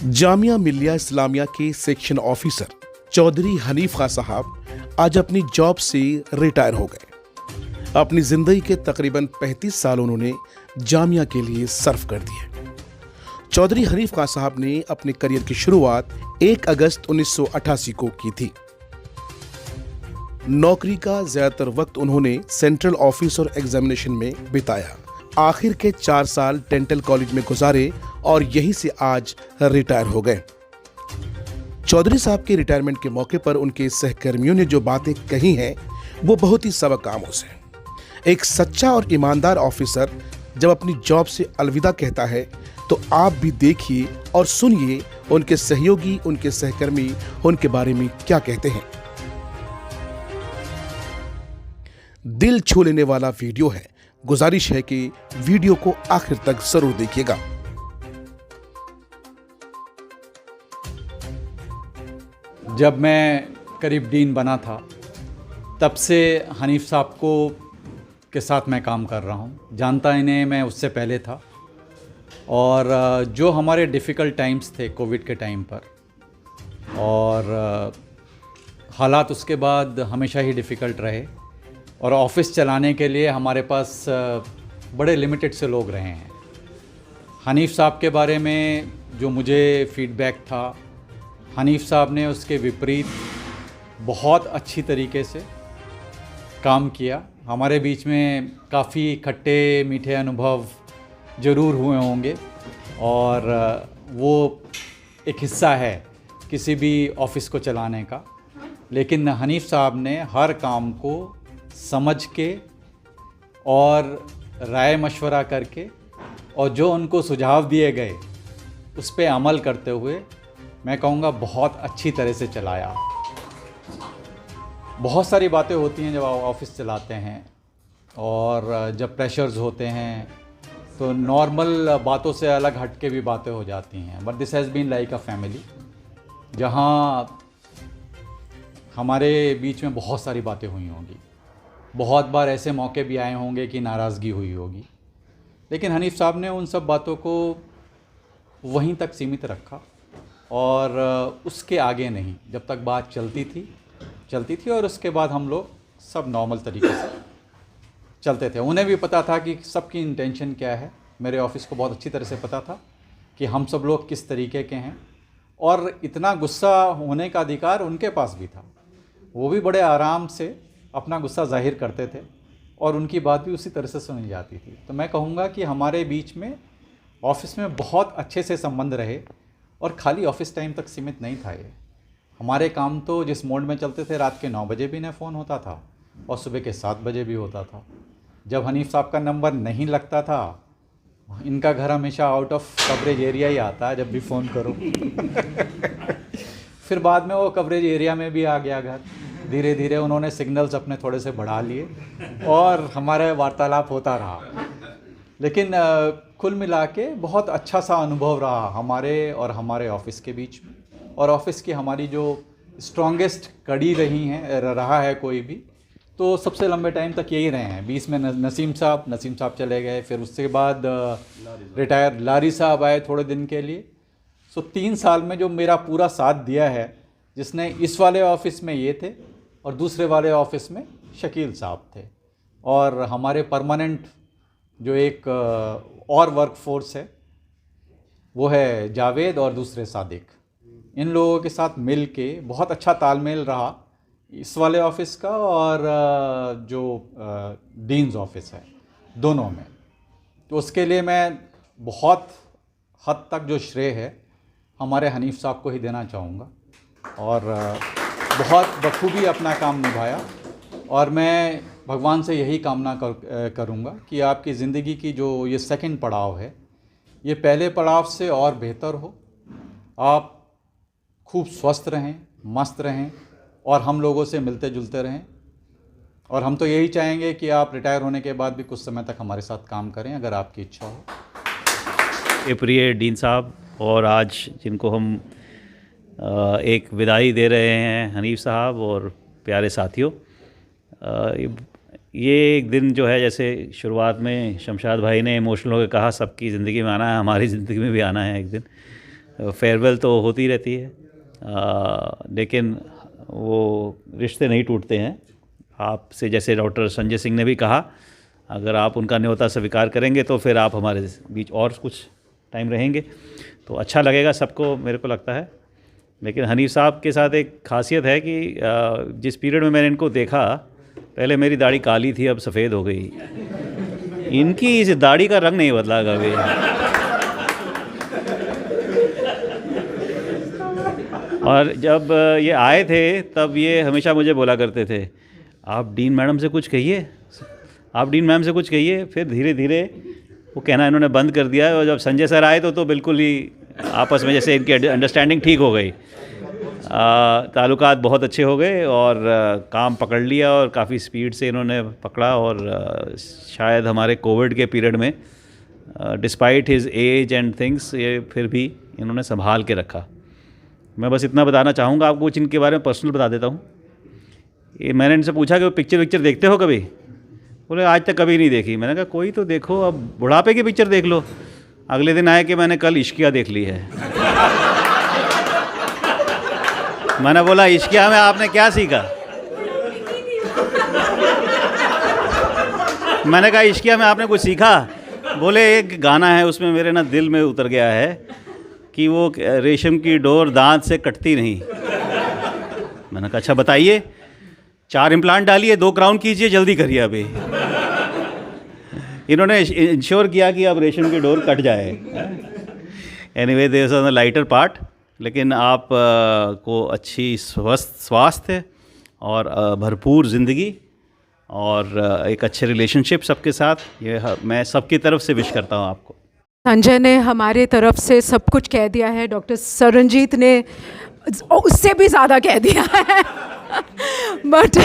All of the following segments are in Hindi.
जामिया मिल्लिया इस्लामिया के सेक्शन ऑफिसर चौधरी हनीफ खां साहब आज अपनी जॉब से रिटायर हो गए। अपनी जिंदगी के तकरीबन 35 साल उन्होंने जामिया के लिए सर्व कर दिए। चौधरी हनीफ खां साहब ने अपने करियर की शुरुआत 1 अगस्त 1988 को की थी। नौकरी का ज्यादातर वक्त उन्होंने सेंट्रल ऑफिस और एग्जामिनेशन में बिताया। आखिर के 4 साल डेंटल कॉलेज में गुजारे और यहीं से आज रिटायर हो गए। चौधरी साहब के रिटायरमेंट के मौके पर उनके सहकर्मियों ने जो बातें कही हैं वो बहुत ही सबक आमोज है। एक सच्चा और ईमानदार ऑफिसर जब अपनी जॉब से अलविदा कहता है तो आप भी देखिए और सुनिए उनके सहयोगी, उनके सहकर्मी उनके बारे में क्या कहते हैं। दिल छू लेने वाला वीडियो है। गुजारिश है कि वीडियो को आखिर तक जरूर देखिएगा। जब मैं करीब डीन बना था तब से हनीफ साहब को के साथ मैं काम कर रहा हूँ। जानता इन्हें मैं उससे पहले था और जो हमारे डिफ़िकल्ट टाइम्स थे कोविड के टाइम पर और हालात उसके बाद हमेशा ही डिफ़िकल्ट रहे और ऑफ़िस चलाने के लिए हमारे पास बड़े लिमिटेड से लोग रहे हैं। हनीफ साहब के बारे में जो मुझे फीडबैक था, हनीफ साहब ने उसके विपरीत बहुत अच्छी तरीके से काम किया। हमारे बीच में काफ़ी खट्टे मीठे अनुभव ज़रूर हुए होंगे और वो एक हिस्सा है किसी भी ऑफ़िस को चलाने का। लेकिन हनीफ साहब ने हर काम को समझ के और राय मशवरा करके और जो उनको सुझाव दिए गए उस पर अमल करते हुए मैं कहूँगा बहुत अच्छी तरह से चलाया। बहुत सारी बातें होती हैं जब आप ऑफ़िस चलाते हैं और जब प्रेशर्स होते हैं तो नॉर्मल बातों से अलग हट के भी बातें हो जाती हैं। But this has been like a family, जहाँ हमारे बीच में बहुत सारी बातें हुई होंगी। बहुत बार ऐसे मौके भी आए होंगे कि नाराज़गी हुई होगी, लेकिन हनीफ साहब ने उन सब बातों को वहीं तक सीमित रखा और उसके आगे नहीं। जब तक बात चलती थी और उसके बाद हम लोग सब नॉर्मल तरीके से चलते थे। उन्हें भी पता था कि सबकी इंटेंशन क्या है। मेरे ऑफिस को बहुत अच्छी तरह से पता था कि हम सब लोग किस तरीके के हैं और इतना गुस्सा होने का अधिकार उनके पास भी था। वो भी बड़े आराम से अपना गुस्सा जाहिर करते थे और उनकी बात भी उसी तरह से सुनी जाती थी। तो मैं कहूँगा कि हमारे बीच में ऑफ़िस में बहुत अच्छे से संबंध रहे और खाली ऑफ़िस टाइम तक सीमित नहीं था ये। हमारे काम तो जिस मोड में चलते थे, रात के 9 बजे भी इन्हें फ़ोन होता था और सुबह के 7 बजे भी होता था। जब हनीफ साहब का नंबर नहीं लगता था, इनका घर हमेशा आउट ऑफ कवरेज एरिया ही आता है जब भी फ़ोन करो। फिर बाद में वो कवरेज एरिया में भी आ गया घर। धीरे धीरे उन्होंने सिग्नल्स अपने थोड़े से बढ़ा लिए और हमारा वार्तालाप होता रहा। लेकिन कुल मिला के बहुत अच्छा सा अनुभव रहा हमारे और हमारे ऑफ़िस के बीच में। और ऑफ़िस की हमारी जो स्ट्रॉन्गेस्ट कड़ी रहा है कोई भी, तो सबसे लंबे टाइम तक यही रहे हैं। बीच में नसीम साहब चले गए, फिर उसके बाद रिटायर लारी साहब आए थोड़े दिन के लिए। सो 3 साल में जो मेरा पूरा साथ दिया है, जिसने इस वाले ऑफ़िस में ये थे और दूसरे वाले ऑफ़िस में शकील साहब थे और हमारे परमानेंट जो एक और वर्क फोर्स है वो है जावेद और दूसरे सादिक। इन लोगों के साथ मिल के बहुत अच्छा तालमेल रहा इस वाले ऑफ़िस का और जो डीन्स ऑफ़िस है, दोनों में। तो उसके लिए मैं बहुत हद तक जो श्रेय है हमारे हनीफ साहब को ही देना चाहूँगा और बहुत बखूबी अपना काम निभाया। और मैं भगवान से यही कामना करूँगा कि आपकी ज़िंदगी की जो ये सेकंड पड़ाव है, ये पहले पड़ाव से और बेहतर हो। आप खूब स्वस्थ रहें, मस्त रहें और हम लोगों से मिलते जुलते रहें। और हम तो यही चाहेंगे कि आप रिटायर होने के बाद भी कुछ समय तक हमारे साथ काम करें, अगर आपकी इच्छा हो। ये प्रिय डीन साहब और आज जिनको हम एक विदाई दे रहे हैं, हनीफ साहब और प्यारे साथियों, ये एक दिन जो है, जैसे शुरुआत में शमशाद भाई ने इमोशनल होकर कहा, सबकी ज़िंदगी में आना है, हमारी ज़िंदगी में भी आना है एक दिन। फेयरवेल तो होती रहती है, लेकिन वो रिश्ते नहीं टूटते हैं। आपसे जैसे डॉक्टर संजय सिंह ने भी कहा, अगर आप उनका न्योता स्वीकार करेंगे तो फिर आप हमारे बीच और कुछ टाइम रहेंगे तो अच्छा लगेगा सबको, मेरे को लगता है। लेकिन हनीफ साहब के साथ एक खासियत है कि जिस पीरियड में मैंने इनको देखा, पहले मेरी दाढ़ी काली थी, अब सफ़ेद हो गई। इनकी इस दाढ़ी का रंग नहीं बदला कभी। और जब ये आए थे तब ये हमेशा मुझे बोला करते थे, आप डीन मैडम से कुछ कहिए, आप डीन मैम से कुछ कहिए। फिर धीरे धीरे वो कहना इन्होंने बंद कर दिया, और जब संजय सर आए तो बिल्कुल ही आपस में जैसे इनकी अंडरस्टैंडिंग ठीक हो गई, ताल्लुकात बहुत अच्छे हो गए और काम पकड़ लिया और काफ़ी स्पीड से इन्होंने पकड़ा। और शायद हमारे कोविड के पीरियड में despite his age and things, ये फिर भी इन्होंने संभाल के रखा। मैं बस इतना बताना चाहूँगा आपको, कुछ इनके बारे में पर्सनल बता देता हूँ। ये मैंने इनसे पूछा कि वो पिक्चर देखते हो कभी? बोले आज तक कभी नहीं देखी। मैंने कहा कोई तो देखो, अब बुढ़ापे की पिक्चर देख लो। अगले दिन आए कि मैंने कल इश्किया देख ली है। मैंने बोला इश्किया में आपने क्या सीखा? मैंने कहा इश्किया में आपने कुछ सीखा? बोले एक गाना है उसमें मेरे ना दिल में उतर गया है कि वो रेशम की डोर दांत से कटती नहीं। मैंने कहा अच्छा बताइए। 4 इम्प्लांट डालिए, 2 क्राउन कीजिए, जल्दी करिए अभी। इन्होंने इंश्योर किया कि अब रेशम की डोर कट जाए। Anyway this is the lighter part, लेकिन आप को अच्छी स्वास्थ्य और भरपूर ज़िंदगी और एक अच्छे रिलेशनशिप सबके साथ, ये मैं सबकी तरफ से विश करता हूँ आपको। संजय ने हमारे तरफ से सब कुछ कह दिया है, डॉक्टर सरनजीत ने उससे भी ज़्यादा कह दिया है। बट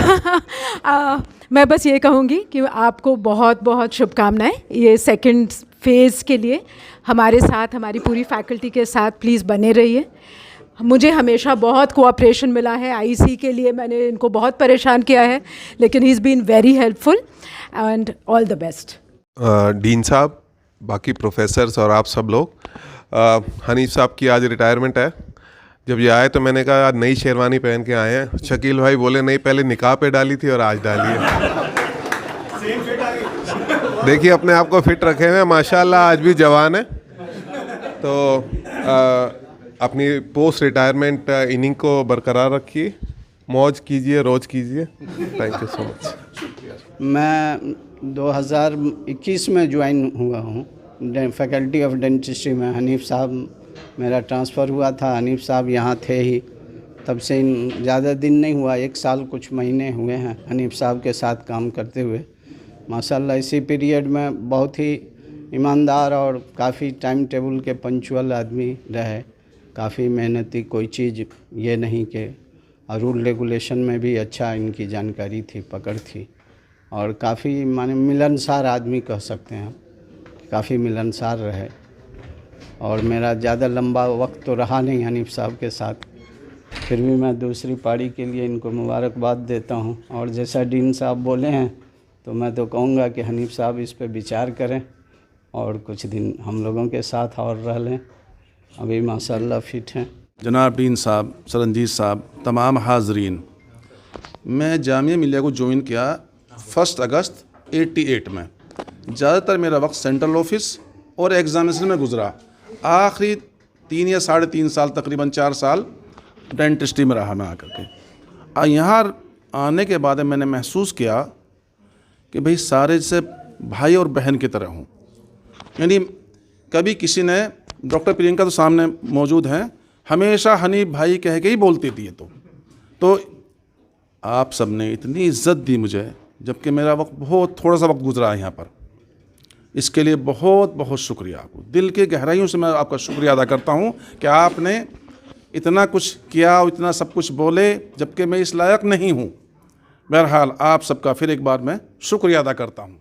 मैं बस ये कहूँगी कि आपको बहुत बहुत शुभकामनाएं ये सेकंड फेज़ के लिए। हमारे साथ, हमारी पूरी फैकल्टी के साथ प्लीज़ बने रहिए। मुझे हमेशा बहुत कोऑपरेशन मिला है आईसी के लिए, मैंने इनको बहुत परेशान किया है, लेकिन he is been very helpful and all the best. Dean साहब, बाकी प्रोफेसर्स और आप सब लोग, हनीफ साहब की आज रिटायरमेंट है। जब ये आए तो मैंने कहा आज नई शेरवानी पहन के आए हैं। शकील भाई बोले नहीं, पहले निकाह पे डाली थी और आज डाली है। देखिए अपने आप को फिट रखे हुए, माशाल्लाह आज भी जवान है। तो अपनी पोस्ट रिटायरमेंट इनिंग को बरकरार रखिए, मौज कीजिए, रोज़ कीजिए। Thank you so much. मैं 2021 में ज्वाइन हुआ हूँ फैकल्टी ऑफ डेंटिस्ट्री में। हनीफ साहब मेरा ट्रांसफ़र हुआ था, हनीफ साहब यहाँ थे ही, तब से ज़्यादा दिन नहीं हुआ, 1 साल कुछ महीने हुए हैं हनीफ साहब के साथ काम करते हुए। माशाल्लाह इसी पीरियड में बहुत ही ईमानदार और काफ़ी टाइम टेबल के पंचुअल आदमी रहे, काफ़ी मेहनती, कोई चीज़ ये नहीं कि रूल रेगुलेशन में भी अच्छा इनकी जानकारी थी, पकड़ थी, और काफ़ी माने मिलनसार आदमी कह सकते हैं, काफ़ी मिलनसार रहे। और मेरा ज़्यादा लंबा वक्त तो रहा नहीं हनीफ साहब के साथ, फिर भी मैं दूसरी पारी के लिए इनको मुबारकबाद देता हूं। और जैसा डीन साहब बोले हैं तो मैं तो कहूँगा कि हनीफ साहब इस पे विचार करें और कुछ दिन हम लोगों के साथ और रह लें। अभी माशाल्लाह फिट हैं। जनाब डीन साहब, सरनजीत साहब, तमाम हाजरीन, मैं जामिया मिलिया को ज्वाइन किया 1 अगस्त 88 में। ज़्यादातर मेरा वक्त सेंट्रल ऑफिस और एग्ज़ामिनेशन में गुजरा। आखिरी 3 या 3.5 साल, तकरीबन 4 साल डेंटिस्ट्री में रहा मैं आकर के। यहाँ आने के बाद मैंने महसूस किया कि भाई सारे से भाई और बहन की तरह हूँ। यानी कभी किसी ने, डॉक्टर प्रियंका तो सामने मौजूद हैं, हमेशा हनीफ भाई कह के ही बोलती थी। ये तो आप सब ने इतनी इज्जत दी मुझे, जबकि मेरा वक्त बहुत थोड़ा सा वक्त गुजरा है यहाँ पर। इसके लिए बहुत बहुत शुक्रिया आपको, दिल के गहराइयों से मैं आपका शुक्रिया अदा करता हूँ कि आपने इतना कुछ किया, इतना सब कुछ बोले, जबकि मैं इस लायक नहीं हूँ। बहरहाल आप सबका फिर एक बार मैं शुक्रिया अदा करता हूँ।